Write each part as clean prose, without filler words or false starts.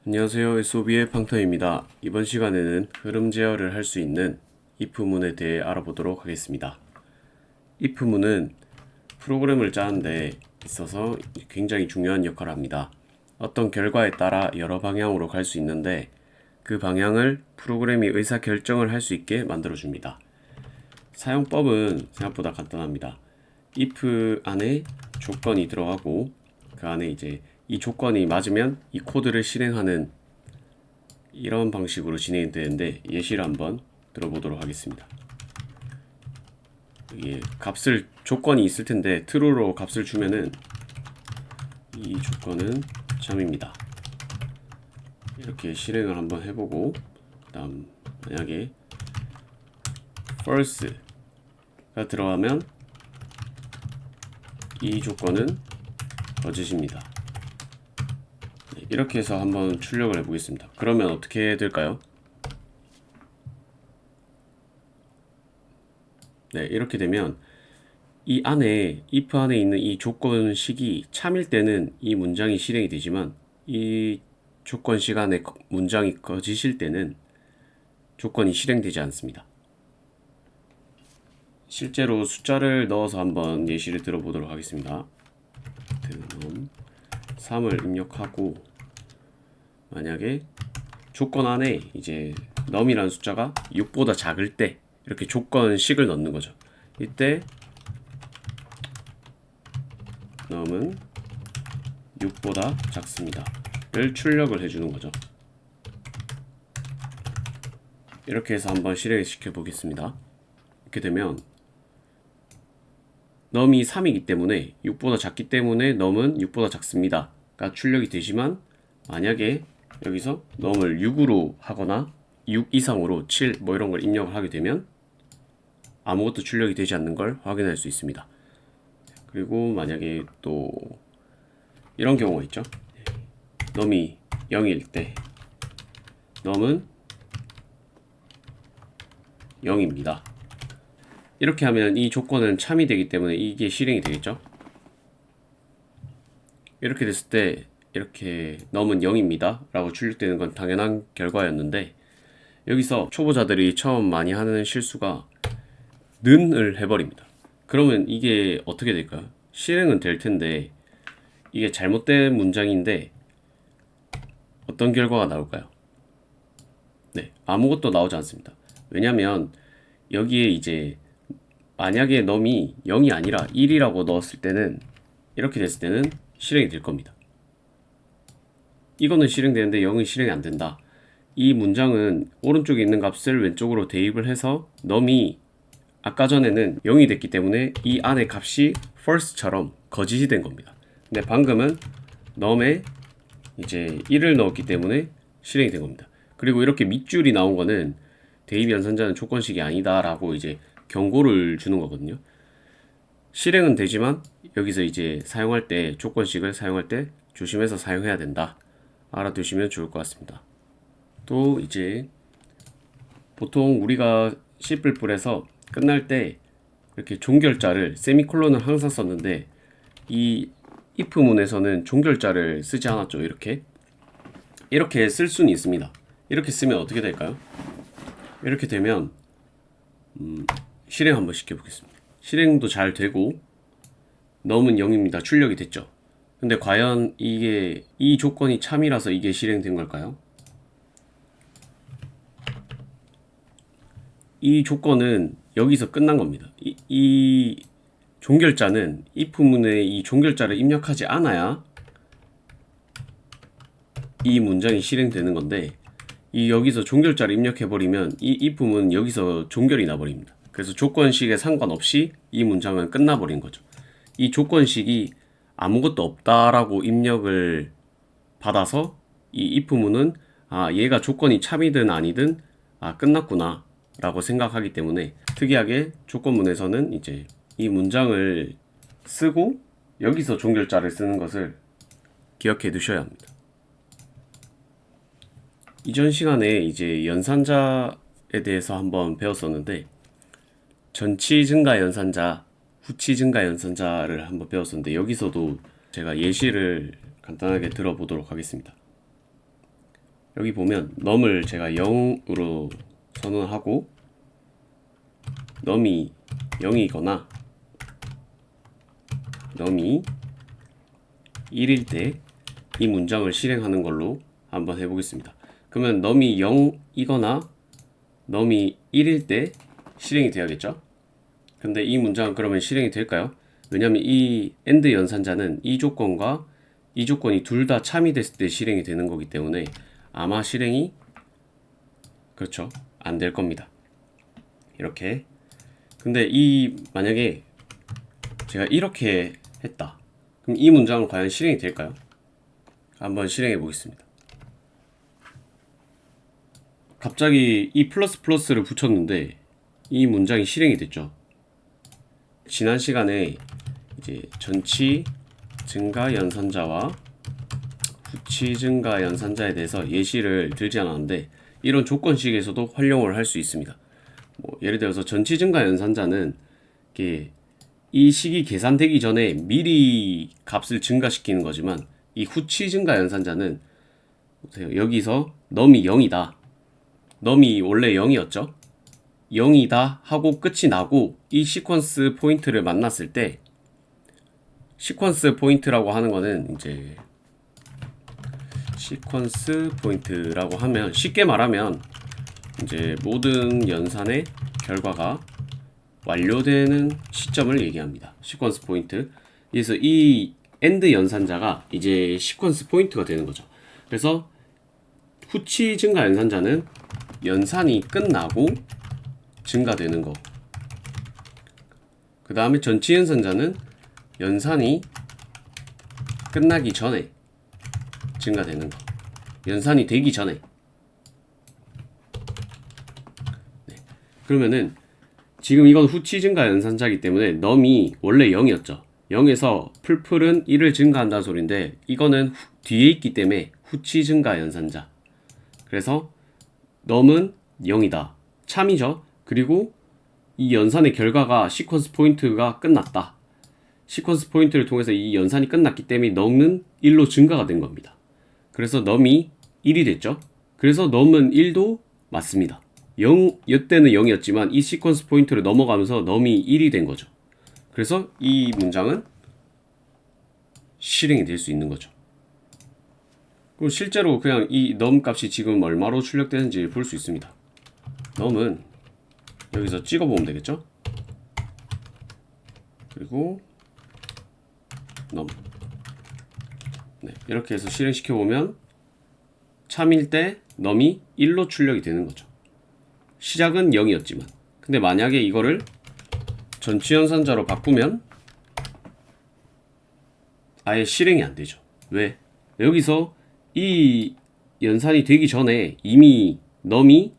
안녕하세요. SOB의 팡터입니다. 이번 시간에는 흐름 제어를 할 수 있는 if문에 대해 알아보도록 하겠습니다. if문은 프로그램을 짜는데 있어서 굉장히 중요한 역할을 합니다. 어떤 결과에 따라 여러 방향으로 갈 수 있는데 그 방향을 프로그램이 의사결정을 할 수 있게 만들어줍니다. 사용법은 생각보다 간단합니다. if 안에 조건이 들어가고 그 안에 이제 이 조건이 맞으면 이 코드를 실행하는 이런 방식으로 진행이 되는데 예시를 한번 들어보도록 하겠습니다. 이게 값을 조건이 있을 텐데 true로 값을 주면은 이 조건은 참입니다. 이렇게 실행을 한번 해보고 그다음 만약에 false가 들어가면 이 조건은 거짓입니다. 이렇게 해서 한번 출력을 해보겠습니다. 그러면 어떻게 될까요? 네, 이렇게 되면 이 안에 if 안에 있는 이 조건식이 참일 때는 이 문장이 실행이 되지만 이 조건식 안에 문장이 거짓일 때는 조건이 실행되지 않습니다. 실제로 숫자를 넣어서 한번 예시를 들어보도록 하겠습니다. num 3을 입력하고 만약에 조건 안에 이제 num이라는 숫자가 6보다 작을 때 이렇게 조건식을 넣는 거죠. 이때 num은 6보다 작습니다 를 출력을 해주는 거죠. 이렇게 해서 한번 실행시켜 보겠습니다. 이렇게 되면 num이 3이기 때문에 6보다 작기 때문에 num은 6보다 작습니다가 출력이 되지만 만약에 여기서 num을 6으로 하거나 6 이상으로 7 뭐 이런 걸 입력을 하게 되면 아무것도 출력이 되지 않는 걸 확인할 수 있습니다. 그리고 만약에 또 이런 경우가 있죠. num이 0일 때 num은 0입니다. 이렇게 하면 이 조건은 참이 되기 때문에 이게 실행이 되겠죠. 이렇게 됐을 때 이렇게 num은 0입니다 라고 출력되는 건 당연한 결과였는데 여기서 초보자들이 처음 많이 하는 실수가 는을 해버립니다. 그러면 이게 어떻게 될까요? 실행은 될 텐데 이게 잘못된 문장인데 어떤 결과가 나올까요? 네, 아무것도 나오지 않습니다. 왜냐면 여기에 이제 만약에 num이 0이 아니라 1이라고 넣었을 때는 이렇게 됐을 때는 실행이 될 겁니다. 이거는 실행되는데 0은 실행이 안 된다. 이 문장은 오른쪽에 있는 값을 왼쪽으로 대입을 해서 num이 아까 전에는 0이 됐기 때문에 이 안에 값이 false처럼 거짓이 된 겁니다. 근데 방금은 num에 이제 1을 넣었기 때문에 실행이 된 겁니다. 그리고 이렇게 밑줄이 나온 거는 대입 연산자는 조건식이 아니다 라고 이제 경고를 주는 거거든요. 실행은 되지만 여기서 이제 사용할 때 조건식을 사용할 때 조심해서 사용해야 된다. 알아두시면 좋을 것 같습니다. 또 이제 보통 우리가 C++에서 끝날 때 이렇게 종결자를 세미콜론을 항상 썼는데 이 if문에서는 종결자를 쓰지 않았죠. 이렇게 쓸 수는 있습니다. 이렇게 쓰면 어떻게 될까요? 이렇게 되면 실행 한번 시켜보겠습니다. 실행도 잘 되고 num은 0입니다. 출력이 됐죠. 근데 과연 이게 이 조건이 참이라서 이게 실행된 걸까요? 이 조건은 여기서 끝난 겁니다. 이 종결자는 if문에 이 종결자를 입력하지 않아야 이 문장이 실행되는 건데 이 여기서 종결자를 입력해버리면 이 if문은 여기서 종결이 나버립니다. 그래서 조건식에 상관없이 이 문장은 끝나버린 거죠. 이 조건식이 아무것도 없다라고 입력을 받아서 이 if문은 얘가 조건이 참이든 아니든 끝났구나 라고 생각하기 때문에 특이하게 조건문에서는 이제 이 문장을 쓰고 여기서 종결자를 쓰는 것을 기억해 두셔야 합니다. 이전 시간에 이제 연산자에 대해서 한번 배웠었는데 전치 증가 연산자, 후치 증가 연산자를 한번 배웠었는데 여기서도 제가 예시를 간단하게 들어보도록 하겠습니다. 여기 보면 num을 제가 0으로 선언하고 num이 0이거나 num이 1일 때 이 문장을 실행하는 걸로 한번 해보겠습니다. 그러면 num이 0이거나 num이 1일 때 실행이 돼야겠죠? 근데 이 문장은 그러면 실행이 될까요? 왜냐면 이 AND 연산자는 이 조건과 이 조건이 둘 다 참이 됐을 때 실행이 되는 거기 때문에 아마 실행이 그렇죠, 안 될 겁니다. 이렇게. 근데 만약에 제가 이렇게 했다, 그럼 이 문장은 과연 실행이 될까요? 한번 실행해 보겠습니다. 갑자기 이 플러스를 붙였는데 이 문장이 실행이 됐죠. 지난 시간에 이제 전치 증가 연산자와 후치 증가 연산자에 대해서 예시를 들지 않았는데 이런 조건식에서도 활용을 할 수 있습니다. 뭐 예를 들어서 전치 증가 연산자는 이 식이 계산되기 전에 미리 값을 증가시키는 거지만 이 후치 증가 연산자는 보세요. 여기서 num이 0이다. num이 원래 0이었죠. 0이다 하고 끝이 나고 이 시퀀스 포인트를 만났을 때, 시퀀스 포인트라고 하는 거는 이제 시퀀스 포인트라고 하면 쉽게 말하면 이제 모든 연산의 결과가 완료되는 시점을 얘기합니다. 시퀀스 포인트. 그래서 이 AND 연산자가 이제 시퀀스 포인트가 되는 거죠. 그래서 후치 증가 연산자는 연산이 끝나고 증가되는 거. 그 다음에 전치 연산자는 연산이 끝나기 전에 증가되는 거. 연산이 되기 전에. 네. 그러면은 지금 이건 후치 증가 연산자이기 때문에 num이 원래 0이었죠. 0에서 풀풀은 1을 증가한다는 소린데 이거는 뒤에 있기 때문에 후치 증가 연산자. 그래서 num은 0이다. 참이죠. 그리고 이 연산의 결과가 시퀀스 포인트가 끝났다. 시퀀스 포인트를 통해서 이 연산이 끝났기 때문에 num은 1로 증가가 된 겁니다. 그래서 num이 1이 됐죠. 그래서 num은 1도 맞습니다. 0, 이때는 0이었지만 이 시퀀스 포인트를 넘어가면서 num이 1이 된 거죠. 그래서 이 문장은 실행이 될 수 있는 거죠. 그럼 실제로 그냥 이 num 값이 지금 얼마로 출력되는지 볼 수 있습니다. num은 여기서 찍어보면 되겠죠? 그리고 num. 네, 이렇게 해서 실행시켜보면 참일 때 num이 1로 출력이 되는 거죠. 시작은 0이었지만. 근데 만약에 이거를 전치 연산자로 바꾸면 아예 실행이 안 되죠. 왜? 여기서 이 연산이 되기 전에 이미 num이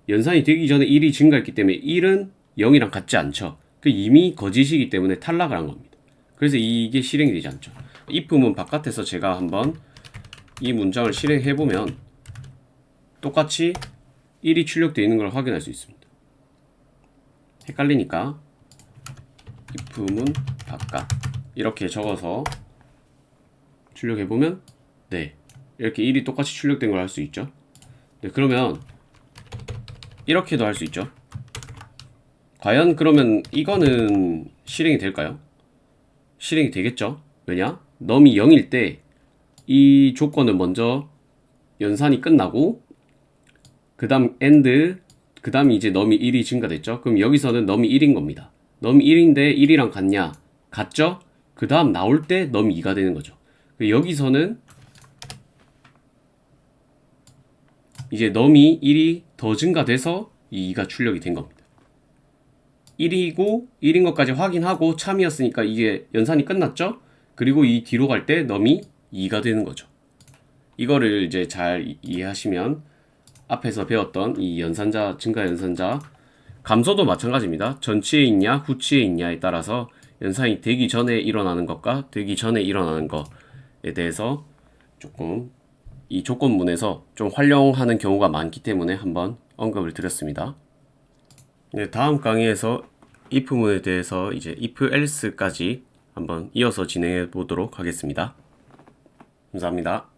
연산이 되기 전에 1이 증가했기 때문에 1은 0이랑 같지 않죠. 그 이미 거짓이기 때문에 탈락을 한 겁니다. 그래서 이게 실행이 되지 않죠. if문 바깥에서 제가 한번 이 문장을 실행해 보면 똑같이 1이 출력되어 있는 걸 확인할 수 있습니다. 헷갈리니까 if문 바깥 이렇게 적어서 출력해 보면 네, 이렇게 1이 똑같이 출력된 걸 할 수 있죠. 네, 그러면 이렇게도 할 수 있죠. 과연 그러면 이거는 실행이 될까요? 실행이 되겠죠. 왜냐? num이 0일 때 이 조건은 먼저 연산이 끝나고 그 다음 AND 그 다음에 이제 num이 1이 증가됐죠. 그럼 여기서는 num이 1인 겁니다. num이 1인데 1이랑 같냐? 같죠? 그 다음 나올 때 num이 2가 되는 거죠. 여기서는 이제 num이 1이 더 증가돼서 이 2가 출력이 된 겁니다. 1이고 1인 것까지 확인하고 참이었으니까 이게 연산이 끝났죠? 그리고 이 뒤로 갈 때 num이 2가 되는 거죠. 이거를 이제 잘 이해하시면 앞에서 배웠던 이 연산자, 증가 연산자, 감소도 마찬가지입니다. 전치에 있냐, 후치에 있냐에 따라서 연산이 되기 전에 일어나는 것과 되기 전에 일어나는 것에 대해서 조금 이 조건문에서 좀 활용하는 경우가 많기 때문에 한번 언급을 드렸습니다. 네, 다음 강의에서 if문에 대해서 이제 if else까지 한번 이어서 진행해 보도록 하겠습니다. 감사합니다.